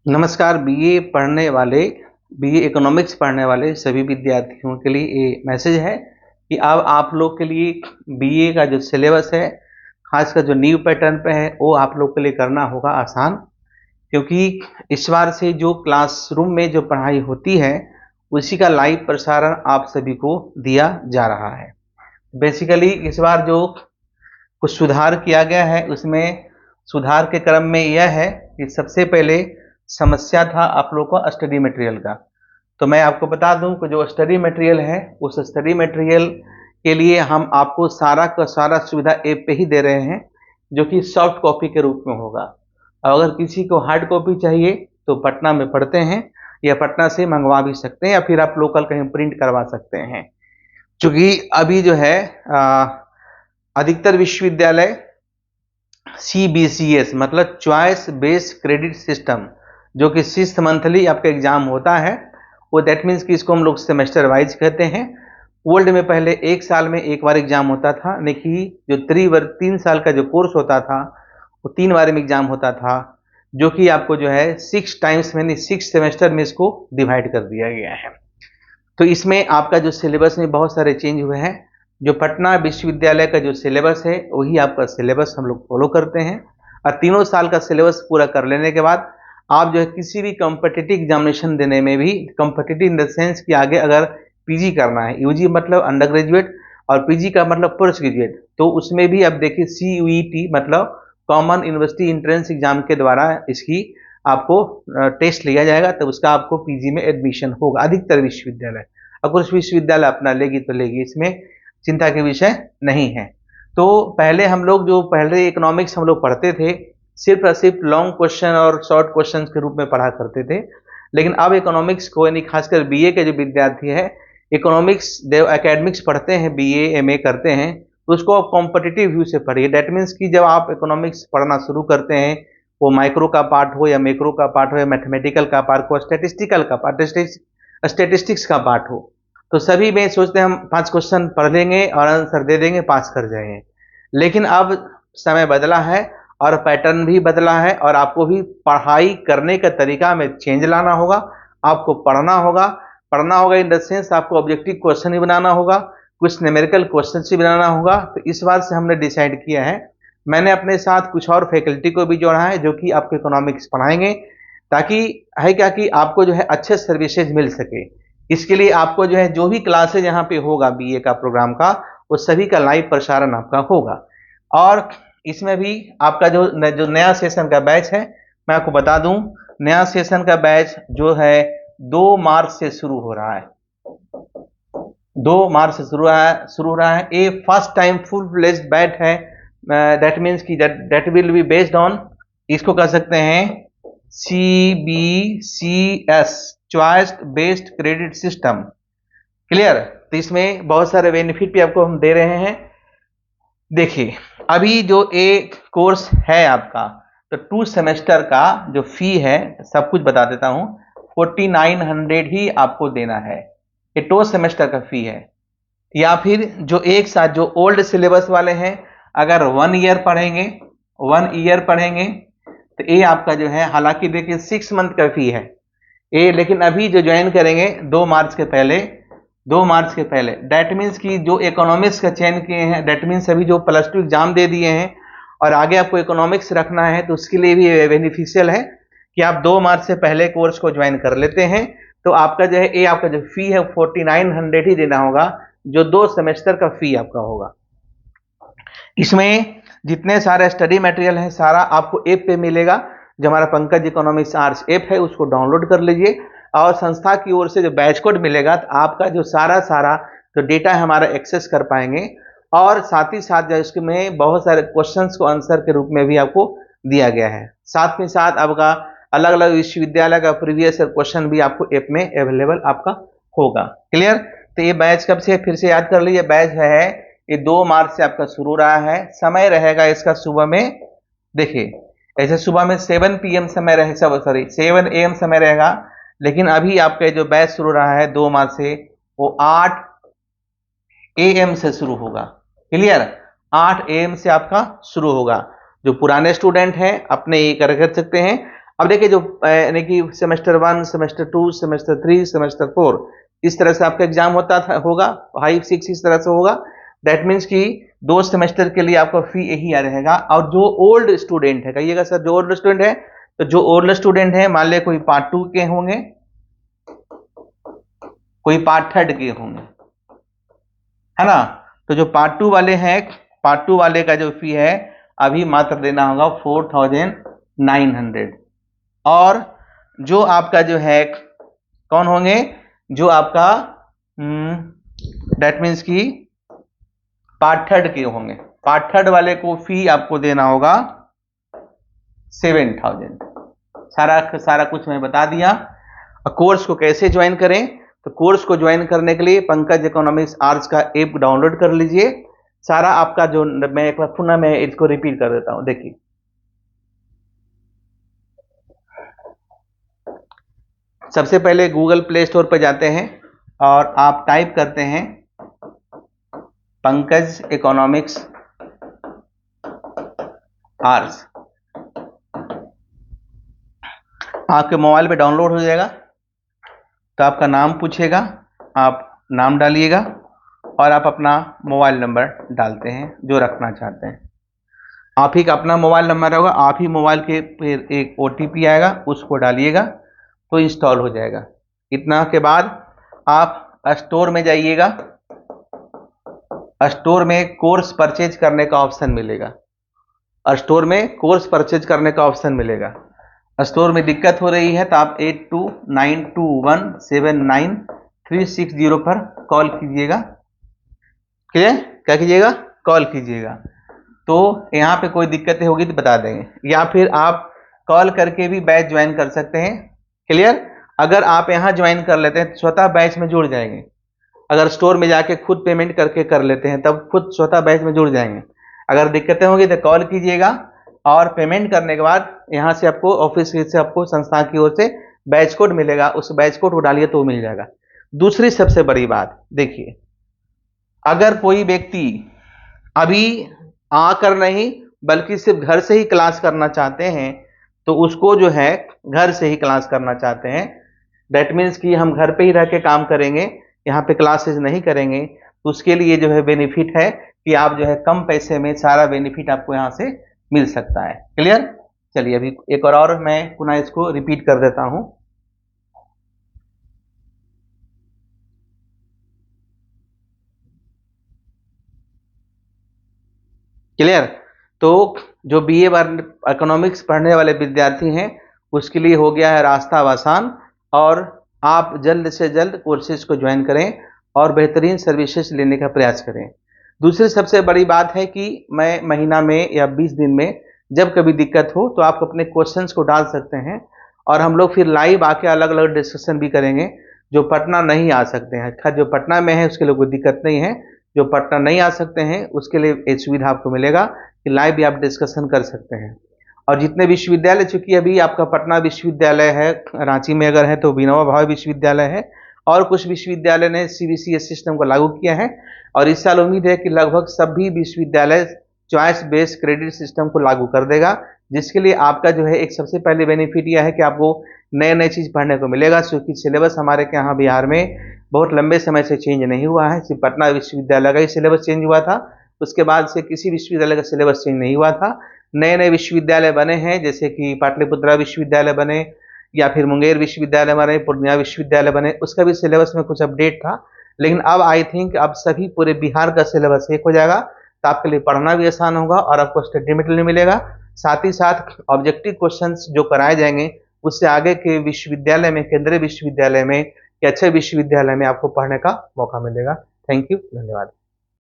नमस्कार। BA economics पढ़ने वाले सभी विद्यार्थियों के लिए ये मैसेज है कि अब आप लोग के लिए बीए का जो सिलेबस है, खासकर जो न्यू पैटर्न पे है, वो आप लोग के लिए करना होगा आसान। क्योंकि इस बार से जो क्लासरूम में जो पढ़ाई होती है उसी का लाइव प्रसारण आप सभी को दिया जा रहा है। बेसिकली इस बार जो कुछ सुधार किया गया है, उसमें सुधार के क्रम में यह है कि सबसे पहले समस्या था आप लोग को स्टडी मटेरियल का। तो मैं आपको बता दूं कि जो स्टडी मटेरियल है, उस स्टडी मटेरियल के लिए हम आपको सारा का सारा सुविधा ऐप पे ही दे रहे हैं, जो कि सॉफ्ट कॉपी के रूप में होगा। अगर किसी को हार्ड कॉपी चाहिए तो पटना में पढ़ते हैं, या पटना से मंगवा भी सकते हैं, या फिर आप लोकल कहीं प्रिंट करवा सकते हैं। क्योंकि अभी जो है अधिकतर विश्वविद्यालय CBCS मतलब चॉइस बेस्ड क्रेडिट सिस्टम, जो कि 6 मंथली आपका एग्जाम होता है, वो दैट मीन्स कि इसको हम लोग सेमेस्टर वाइज कहते हैं। वर्ल्ड में पहले एक साल में एक बार एग्जाम होता था, लेकिन जो 3 साल का जो कोर्स होता था वो 3 बार में एग्जाम होता था, जो कि आपको जो है 6 टाइम्स यानी 6 सेमेस्टर में इसको डिवाइड कर दिया गया है। तो इसमें आपका जो सिलेबस में बहुत सारे चेंज हुए हैं। जो पटना विश्वविद्यालय का जो सिलेबस है वही आपका सिलेबस हम लोग फॉलो करते हैं, और 3 साल का सिलेबस पूरा कर लेने के बाद आप जो है किसी भी कॉम्पिटिटिव एग्जामिनेशन देने में भी, कॉम्पिटिटिव इन द सेंस कि आगे अगर पीजी करना है, यूजी मतलब अंडर ग्रेजुएट और पीजी का मतलब पोस्ट ग्रेजुएट, तो उसमें भी आप देखिए CUET मतलब कॉमन यूनिवर्सिटी एंट्रेंस एग्जाम के द्वारा इसकी आपको टेस्ट लिया जाएगा, तब उसका आपको पीजी में एडमिशन होगा। अधिकतर विश्वविद्यालय, अगर कुछ विश्वविद्यालय अपना लेगी तो लेगी, इसमें चिंता के विषय नहीं है। तो पहले हम लोग जो पहले इकोनॉमिक्स हम लोग पढ़ते थे, सिर्फ और सिर्फ लॉन्ग क्वेश्चन और शॉर्ट क्वेश्चन के रूप में पढ़ा करते थे। लेकिन अब इकोनॉमिक्स को, यानी खासकर बीए के जो विद्यार्थी है, इकोनॉमिक्स एकेडमिक्स पढ़ते हैं, बीए एमए करते हैं, तो उसको आप कॉम्पिटिटिव व्यू से पढ़िए। डेट मीन्स कि जब आप इकोनॉमिक्स पढ़ना शुरू करते हैं, वो माइक्रो का पार्ट हो या मैक्रो का पार्ट हो या मैथमेटिकल का पार्ट हो, स्टेटिस्टिकल का पार्ट, स्टेटिस्टिक्स का पार्ट हो, तो सभी में सोचते हैं हम 5 क्वेश्चन पढ़ लेंगे और आंसर दे देंगे, पास कर जाएंगे। लेकिन अब समय बदला है और पैटर्न भी बदला है, और आपको भी पढ़ाई करने का तरीका में चेंज लाना होगा। आपको पढ़ना होगा इन द सेंस आपको ऑब्जेक्टिव क्वेश्चन ही बनाना होगा, कुछ न्यूमेरिकल क्वेश्चन ही बनाना होगा। तो इस बार से हमने डिसाइड किया है, मैंने अपने साथ कुछ और फैकल्टी को भी जोड़ा है, जो कि आपको इकोनॉमिक्स पढ़ाएंगे, ताकि है क्या कि आपको जो है अच्छे सर्विसेज मिल सके। इसके लिए आपको जो है जो भी क्लासेज यहाँ पे होगा बीए का प्रोग्राम का, वो सभी का लाइव प्रसारण आपका होगा। और इसमें भी आपका जो नया सेशन का बैच है, मैं आपको बता दूं, नया सेशन का बैच जो है 2 मार्च से शुरू हो रहा है। 2 मार्च से शुरू हो रहा है। ये first time full fledged batch है। दैट मीन्स कि that will be based on, इसको कह सकते हैं CBCS choice based credit system. Clear? तो इसमें बहुत सारे बेनिफिट भी आपको हम दे रहे हैं। देखिए, अभी जो एक कोर्स है आपका, तो 2 सेमेस्टर का जो फी है, सब कुछ बता देता हूं, 4900 ही आपको देना है। ये 2 सेमेस्टर का फी है। या फिर जो एक साथ जो ओल्ड सिलेबस वाले हैं, अगर 1 ईयर पढ़ेंगे तो ये आपका जो है, हालांकि देखिए 6 मंथ का फी है ये, लेकिन अभी जो ज्वाइन करेंगे 2 मार्च के पहले, दैट मीन्स कि जो इकोनॉमिक्स का चयन किए हैं, दैट मीन्स अभी जो +2 एग्जाम दे दिए हैं और आगे आपको इकोनॉमिक्स रखना है, तो उसके लिए भी बेनिफिशियल है कि आप 2 मार्च से पहले कोर्स को ज्वाइन कर लेते हैं। तो आपका जो है ये आपका जो फी है 4900 ही देना होगा, जो 2 सेमेस्टर का फी आपका होगा। इसमें जितने सारे स्टडी मटेरियल है, सारा आपको ऐप पे मिलेगा। जो हमारा पंकज इकोनॉमिक्स आर्ट्स ऐप है, उसको डाउनलोड कर लीजिए, और संस्था की ओर से जो बैच कोड मिलेगा, तो आपका जो सारा जो डेटा है हमारा एक्सेस कर पाएंगे। और साथ ही साथ जो इसमें बहुत सारे क्वेश्चंस को आंसर के रूप में भी आपको दिया गया है। साथ में साथ आपका अलग अलग विश्वविद्यालय का प्रीवियस क्वेश्चन भी आपको ऐप में अवेलेबल आपका होगा। क्लियर? तो ये बैच कब से, फिर से याद कर लीजिए, बैच है ये 2 मार्च से आपका शुरू हो रहा है। समय रहेगा इसका सुबह में, देखिए ऐसे सुबह में 7 PM समय रहे, 7 AM समय रहेगा। लेकिन अभी आपका जो बैच शुरू रहा है 2 मार्च से, वो 8 AM से शुरू होगा। क्लियर? 8 AM से आपका शुरू होगा। जो पुराने स्टूडेंट हैं अपने ये कर सकते हैं, अब देखिए जो यानी कि सेमेस्टर 1, सेमेस्टर 2, सेमेस्टर 3, सेमेस्टर 4 इस तरह से आपका एग्जाम होगा, 5, 6 इस तरह से होगा। दैट मीन्स कि 2 सेमेस्टर के लिए आपका फी यही रहेगा। और जो ओल्ड स्टूडेंट है, कहिएगा सर जो ओल्ड स्टूडेंट है, तो जो ओल्ड स्टूडेंट है मान ले कोई पार्ट 2 के होंगे, कोई पार्ट 3 के होंगे, है ना, तो जो पार्ट 2 वाले हैं, पार्ट 2 वाले का जो फी है अभी मात्र देना होगा 4900। और जो आपका जो है कौन होंगे, जो आपका दैट मीन्स कि पार्ट 3 के होंगे, पार्ट 3 वाले को फी आपको देना होगा 7000। सारा कुछ मैं बता दिया। कोर्स को कैसे ज्वाइन करें, तो कोर्स को ज्वाइन करने के लिए पंकज इकोनॉमिक्स आर्ट्स का ऐप डाउनलोड कर लीजिए। सारा आपका जो मैं एक बार पुनः मैं इसको रिपीट कर देता हूं, देखिए सबसे पहले गूगल प्ले स्टोर पर जाते हैं और आप टाइप करते हैं पंकज इकोनॉमिक्स आर्ट्स, आपके मोबाइल पे डाउनलोड हो जाएगा। तो आपका नाम पूछेगा, आप नाम डालिएगा और आप अपना मोबाइल नंबर डालते हैं जो रखना चाहते हैं। आप ही का अपना मोबाइल नंबर होगा, आप ही मोबाइल के फिर एक OTP आएगा, उसको डालिएगा तो इंस्टॉल हो जाएगा। इतना के बाद आप स्टोर में जाइएगा, स्टोर में कोर्स परचेज करने का ऑप्शन मिलेगा, स्टोर में कोर्स परचेज करने का ऑप्शन मिलेगा। स्टोर में दिक्कत हो रही है तो आप 8292179360 पर कॉल कीजिएगा। क्लियर, क्या कीजिएगा, कॉल कीजिएगा, तो यहाँ पे कोई दिक्कतें होगी तो बता देंगे, या फिर आप कॉल करके भी बैच ज्वाइन कर सकते हैं। क्लियर, अगर आप यहाँ ज्वाइन कर लेते हैं तो स्वतः बैच में जुड़ जाएंगे। अगर स्टोर में जाके खुद पेमेंट करके कर लेते हैं तब खुद स्वतः बैच में जुड़ जाएंगे। अगर दिक्कतें होंगी तो कॉल कीजिएगा और पेमेंट करने के बाद यहाँ से आपको ऑफिस से आपको संस्था की ओर से बैच कोड मिलेगा, उस बैच कोड को डालिए तो मिल जाएगा। दूसरी सबसे बड़ी बात देखिए, अगर कोई व्यक्ति अभी आकर नहीं बल्कि सिर्फ घर से ही क्लास करना चाहते हैं तो उसको जो है घर से ही क्लास करना चाहते हैं, दैट मीन्स कि हम घर पे ही रह के काम करेंगे, यहाँ पे क्लासेस नहीं करेंगे, तो उसके लिए जो है बेनिफिट है कि आप जो है कम पैसे में सारा बेनिफिट आपको यहाँ से मिल सकता है। क्लियर, चलिए अभी एक और मैं पुनः इसको रिपीट कर देता हूं। क्लियर, तो जो BA इकोनॉमिक्स पढ़ने वाले विद्यार्थी हैं उसके लिए हो गया है रास्ता आसान, और आप जल्द से जल्द कोर्सेज को ज्वाइन करें और बेहतरीन सर्विसेज लेने का प्रयास करें। दूसरी सबसे बड़ी बात है कि मैं महीना में या 20 दिन में जब कभी दिक्कत हो तो आप अपने क्वेश्चंस को डाल सकते हैं और हम लोग फिर लाइव आके अलग अलग डिस्कशन भी करेंगे। जो पटना नहीं आ सकते हैं, खैर जो पटना में है उसके लिए कोई दिक्कत नहीं है, जो पटना नहीं आ सकते हैं उसके लिए एक सुविधा आपको मिलेगा कि लाइव भी आप डिस्कशन कर सकते हैं। और जितने विश्वविद्यालय, चूंकि अभी आपका पटना विश्वविद्यालय है, रांची में अगर है तो विनोबा भावे विश्वविद्यालय है, और कुछ विश्वविद्यालय ने CBCS सिस्टम को लागू किया है, और इस साल उम्मीद है कि लगभग सभी विश्वविद्यालय चॉइस बेस्ड क्रेडिट सिस्टम को लागू कर देगा, जिसके लिए आपका जो है एक सबसे पहले बेनिफिट यह है कि आपको नए नए चीज़ पढ़ने को मिलेगा, क्योंकि सिलेबस हमारे के यहाँ बिहार में बहुत लंबे समय से चेंज नहीं हुआ है। सिर्फ पटना विश्वविद्यालय का ही सिलेबस चेंज हुआ था, उसके बाद से किसी विश्वविद्यालय का सिलेबस चेंज नहीं हुआ था। नए नए विश्वविद्यालय बने हैं, जैसे कि पाटलिपुत्रा विश्वविद्यालय बने, या फिर मुंगेर विश्वविद्यालय बने, पूर्णिया विश्वविद्यालय बने, उसका भी सिलेबस में कुछ अपडेट था। लेकिन अब आई थिंक अब सभी पूरे बिहार का सिलेबस एक हो जाएगा, तो आपके लिए पढ़ना भी आसान होगा और आपको स्टडी मटेरियल मिलेगा। साथ ही साथ ऑब्जेक्टिव क्वेश्चंस जो कराए जाएंगे उससे आगे के विश्वविद्यालय में, केंद्रीय विश्वविद्यालय में या अच्छे विश्वविद्यालय में आपको पढ़ने का मौका मिलेगा। थैंक यू, धन्यवाद।